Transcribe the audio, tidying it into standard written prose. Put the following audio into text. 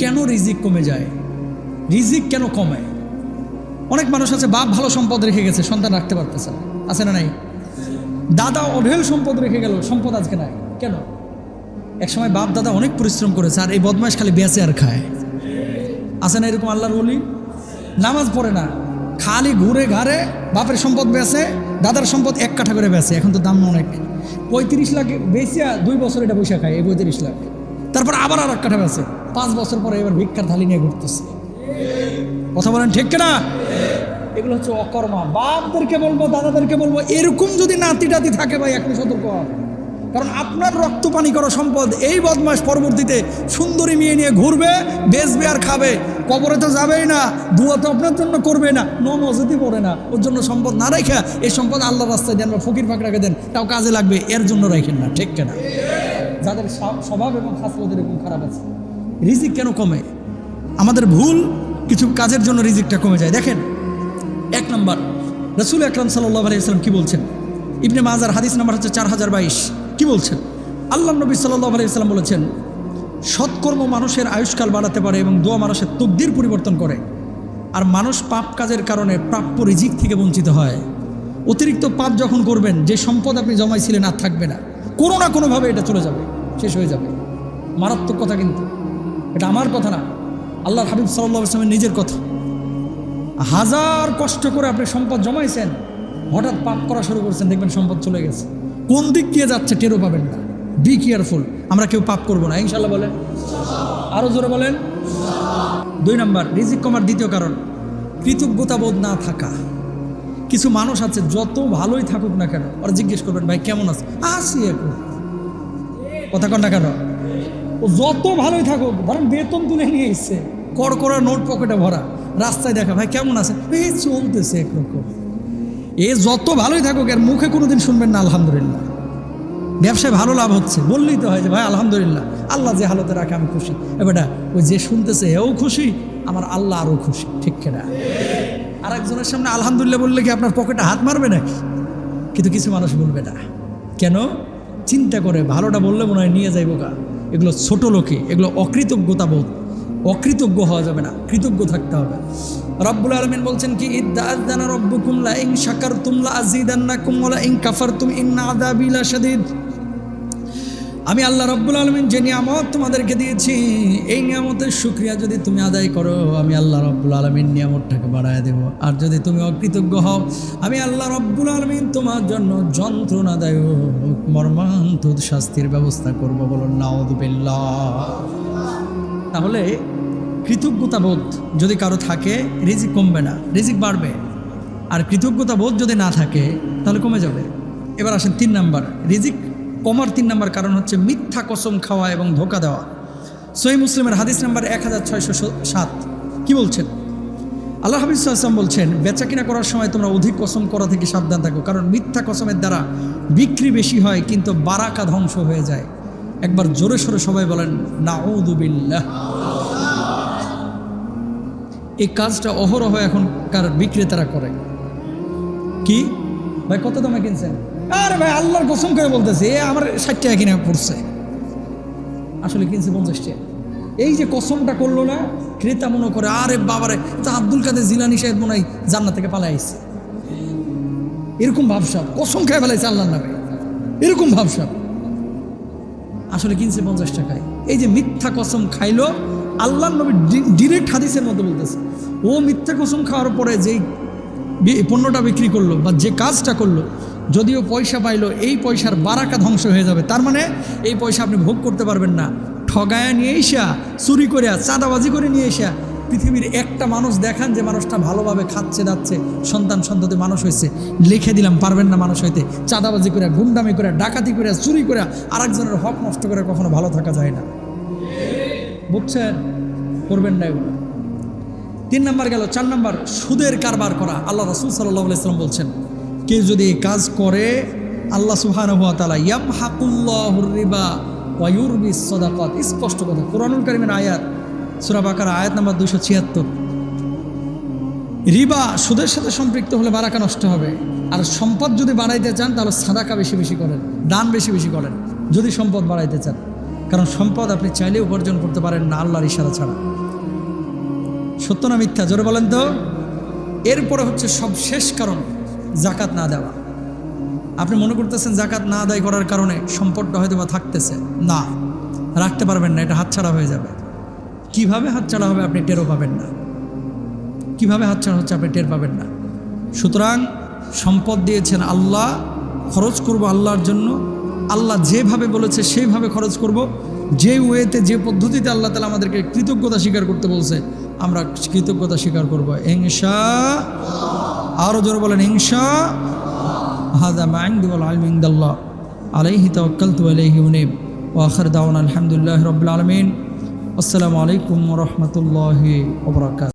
কেন রিজিক কমে যায়, রিজিক কেন কমে? অনেক মানুষ আছে বাপ ভালো সম্পদ রেখে গেছে, সন্তান রাখতে পারতেছে না, আছে না নাই? দাদা অঢেল সম্পদ রেখে গেল, সম্পদ আজকে নাই, কেন? একসময় বাপ দাদা অনেক পরিশ্রম করেছে, আর এই বদমাশ খালি বেঁচে আর খায়, আছে না এরকম? আল্লাহর ওলি নামাজ পড়ে না, খালি ঘুরে ঘাড়ে বাপের সম্পদ বেচে, দাদার সম্পদ 1 কাঠা করে বেচে, এখন তো দাম অনেক, 35 লাখ বেচিয়া 2 বছর এটা বসে খায়, এই 35 লাখ, তারপর আবার আর 1 কাঠা বেচে, 5 বছর পরে এবার ভিক্ষার থালি নিয়ে ঘুরতেছে। কথা বলেন ঠিক কিনা? এগুলো হচ্ছে অকর্মা। বাপদেরকে বলবো, দাদাদেরকে বলবো, এরকম যদি নাতি টাতি থাকে ভাই একটু সতর্ক হন, কারণ আপনার রক্ত পানি করা সম্পদ এই বদমাশ পরবর্তীতে সুন্দরী মেয়ে নিয়ে ঘুরবে, বেচবে আর খাবে, কবরে তো যাবেই না, দুয়া তো আপনার জন্য করবে না, নমাজই পড়ে না, ওর জন্য সম্পদ না রেখে এই সম্পদ আল্লাহর রাস্তায় দেন বা ফকির ফাঁকরাকে দেন, তাও কাজে লাগবে, এর জন্য রাখেন না, ঠিক কিনা? যাদের স্বভাব এবং খাসলত এরকম খারাপ আছে। রিজিক কেন কমে? আমাদের ভুল কিছু কাজের জন্য রিজিকটা কমে যায়। দেখেন, 1 নম্বর, রাসূল আকরাম সাল্লাল্লাহু আলাইহি ওয়াসাল্লাম কি বলছেন? ইবনে মাজার হাদিস নাম্বার হচ্ছে 4022। কি বলছেন? আল্লাহ নবী সাল্লাল্লাহু আলাইহি ওয়াসাল্লাম বলেছেন, সৎকর্ম মানুষের আয়ুষ্কাল বাড়াতে পারে এবং দোয়া মানুষের তকদির পরিবর্তন করে, আর মানুষ পাপ কাজের কারণে প্রাপ্য রিজিক থেকে বঞ্চিত হয়। অতিরিক্ত পাপ যখন করবেন, যে সম্পদ আপনি জমাইছিলেন আর থাকবে না, কোনো না কোনোভাবে এটা চলে যাবে, শেষ হয়ে যাবে। মারাত্মক কথা, কিন্তু এটা আমার কথা না, আল্লাহর হাবিব সাল্লাল্লাহু আলাইহি ওয়াসাল্লামের নিজের কথা। হাজার কষ্ট করে আপনি সম্পদ জমাইছেন, হঠাৎ পাপ করা শুরু করছেন, দেখবেন সম্পদ চলে গেছে, কোন দিক দিয়ে যাচ্ছে টেরও পাবেন না। বি কেয়ারফুল, আমরা কেউ পাপ করবো না, ইনশাল্লাহ বলেন, আরো জোরে বলেন। 2 নম্বর, রিজিক কমার দ্বিতীয় কারণ, কৃতজ্ঞতাবোধ না থাকা। কিছু মানুষ আছে যত ভালোই থাকুক না কেন, ওরা জিজ্ঞেস করবেন ভাই কেমন আছে, আসি এখন, কথা কন না কেন? ও যত ভালোই থাকুক, ধরেন বেতন তুলে নিয়ে এসছে, কড়কড়া নোট পকেটে ভরা, রাস্তায় দেখা ভাই কেমন আছে, এই চলতেছে একরকম। এ যত ভালোই থাকুক, এর মুখে কোনোদিন শুনবেন না আলহামদুলিল্লাহ। ব্যবসায় ভালো লাভ হচ্ছে, বললেই তো হয় যে ভাই আলহামদুলিল্লাহ, আল্লাহ যে হালতে রাখে আমি খুশি। এবারটা ওই যে শুনতেছে এও খুশি, আমার আল্লাহ আরও খুশি, ঠিক কিনা? আর একজনের সামনে আলহামদুলিল্লাহ বললে কি আপনার পকেটে হাত মারবে নাকি? কিন্তু কিছু মানুষ বলবে না, কেন? চিন্তা করে ভালোটা বললে মনে হয় নিয়ে যাইব গা। এগুলো ছোট লোকে, এগুলো অকৃতজ্ঞতা বোধ। অকৃতজ্ঞ হওয়া যাবে না, কৃতজ্ঞ থাকতে হবে। রব্বুল আলামিন বলছেন কি, ইদ্দাআযানা রাব্বুকুম লা ইন শাকারতুম লা আযীদান্নাকুম ওয়া লা ইন কাফারতুম ইন্না আযাবি লাশাদীদ। আমি আল্লাহ রব্বুল আলামিন যে নিয়ামত তোমাদেরকে দিয়েছি, এই নিয়ামতের শুকরিয়া যদি তুমি আদায় করো, আমি আল্লাহ রব্বুল আলামিন নিয়ামতটাকে বাড়ায় দেব। আর যদি তুমি অকৃতজ্ঞ হও, আমি আল্লাহ রব্বুল আলামিন তোমার জন্য যন্ত্রণাদায়ক মর্মান্তিক শাস্তির ব্যবস্থা করব। বলুন নাউযুবিল্লাহ। তাহলে কৃতজ্ঞতাবোধ যদি কারো থাকে, রিজিক কমবে না, রিজিক বাড়বে। আর কৃতজ্ঞতাবোধ যদি না থাকে, তাহলে কমে যাবে। এবার আসেন 3 নম্বর, রিজিক কমার 3 নম্বর কারণ হচ্ছে মিথ্যা কসম খাওয়া এবং ধোঁকা দেওয়া। সহিহ মুসলিমের হাদিস নাম্বার 1607। কি বলছেন? আল্লাহ হাবিব সাল্লাল্লাহু আলাইহি ওয়াসাল্লাম বলছেন, বেচা কিনা করার সময় তোমরা অধিক কসম করা থেকে সাবধান থাকো, কারণ মিথ্যা কসমের দ্বারা বিক্রি বেশি হয় কিন্তু বারাকা ধ্বংস হয়ে যায়। একবার জোরে সোরে সবাই বলেন নাউযুবিল্লাহ। এই কাজটা অহরহ এখনকার বিক্রেতারা করে। কি ভাই কত দামে কিনছেন? আরে ভাই আল্লাহর কসম করে বলতেছে, এ আমার 60 টাকা কিনে পড়ছে, আসলে কিনছে 50 টাকা। এই যে কসমটা করলো না, ক্রেতা মনে করে আরে বাবারে, তা আব্দুল কাদের জিলানী সাহেব মনে হয় জান্নাত থেকে পালাই আসছে, এরকম ভাবসাব, কসম খেয়ে ফেলাইছে আল্লাহর নামে, এরকম ভাবসাব। আসলে কিনছে 50 টাকায়। এই যে মিথ্যা কসম খাইলো, আল্লাহর নবী ডিরেক্ট হাদিসের মধ্যে বলতেছে, ও মিথ্যা কসম খাওয়ার পরে যেই পণ্যটা বিক্রি করলো বা যে কাজটা করলো, যদিও পয়সা পাইলো, এই পয়সার বারাকা ধ্বংস হয়ে যাবে। তার মানে এই পয়সা আপনি ভোগ করতে পারবেন না। ঠগায়া নিয়ে এসা, চুরি করে, চাঁদাবাজি করে নিয়ে এসা, পৃথিবীর একটা মানুষ দেখান যে মানুষটা ভালোভাবে খাচ্ছে যাচ্ছে, সন্তান সন্ততি মানুষ হয়েছে, লিখে দিলাম পারবেন না মানুষ হইতে। চাঁদাবাজি করে, গুন্ডামি করে, ডাকাতি করে, চুরি করে, আরেকজনের হক নষ্ট করে কখনো ভালো থাকা যায় না। বুঝছেন? করবেন না এগুলো। 3 নম্বর গেল। 4 নম্বর, সুদের কারবার করা। আল্লাহ রাসূল সাল্লাল্লাহু আলাইহি ওয়াসাল্লাম বলছেন, কেউ যদি এই কাজ করে, আল্লাহ সুবহানাহু ওয়া তাআলা ইয়ামহাকুল্লাহুর রিবা ওয়া ইউরবিস সাদাকাত। স্পষ্ট কথা, কোরআনুল কারীমের আয়াত, সূরা বাকারা আয়াত নাম্বার 276। রিবা, সুদের সাথে সম্পৃক্ত হলে বারাকা নষ্ট হবে। আর সম্পদ যদি বাড়াইতে চান, তাহলে সাদাকা বেশি বেশি করেন, দান বেশি বেশি করেন, যদি সম্পদ বাড়াইতে চান। কারণ সম্পদ আপনি চাইলে উপার্জন করতে পারেন না আল্লাহর ইশারা ছাড়া। সত্য না মিথ্যা? জোরে বলেন তো। এরপরে হচ্ছে সব শেষ কারণ জাকাত না দেওয়া। আপনি মনে করতেছেন জাকাত না আদায় করার কারণে সম্পদটা হয়তো বা থাকতেছে, না, রাখতে পারবেন না, এটা হাতছাড়া হয়ে যাবে। কিভাবে হাতছাড়া হবে আপনি টেরও পাবেন না। কিভাবে হাতছাড়া হচ্ছে আপনি টের পাবেন না। সুতরাং সম্পদ দিয়েছেন আল্লাহ, খরচ করব আল্লাহর জন্য। আল্লাহ যেভাবে বলেছে সেইভাবে খরচ করব, যে ওয়েতে, যে পদ্ধতিতে আল্লাহ তাআলা আমাদেরকে কৃতজ্ঞতা স্বীকার করতে বলছে আমরা কৃতজ্ঞতা স্বীকার করব ইনশাআল্লাহ। আরও জোরে বলেন ইনশাআল্লাহ। হাযা মা ইনদি ওয়াল ইলমু ইনদাল্লাহ আলাইহি তাওয়াক্কালতু ওয়া ইলাইহি উনীব ওয়া আখিরু দাওয়ানা আলহামদুলিল্লাহি রাব্বিল আলামিন। আসসালামু আলাইকুম ওয়া রাহমাতুল্লাহি ওয়া বারাকাতুহু।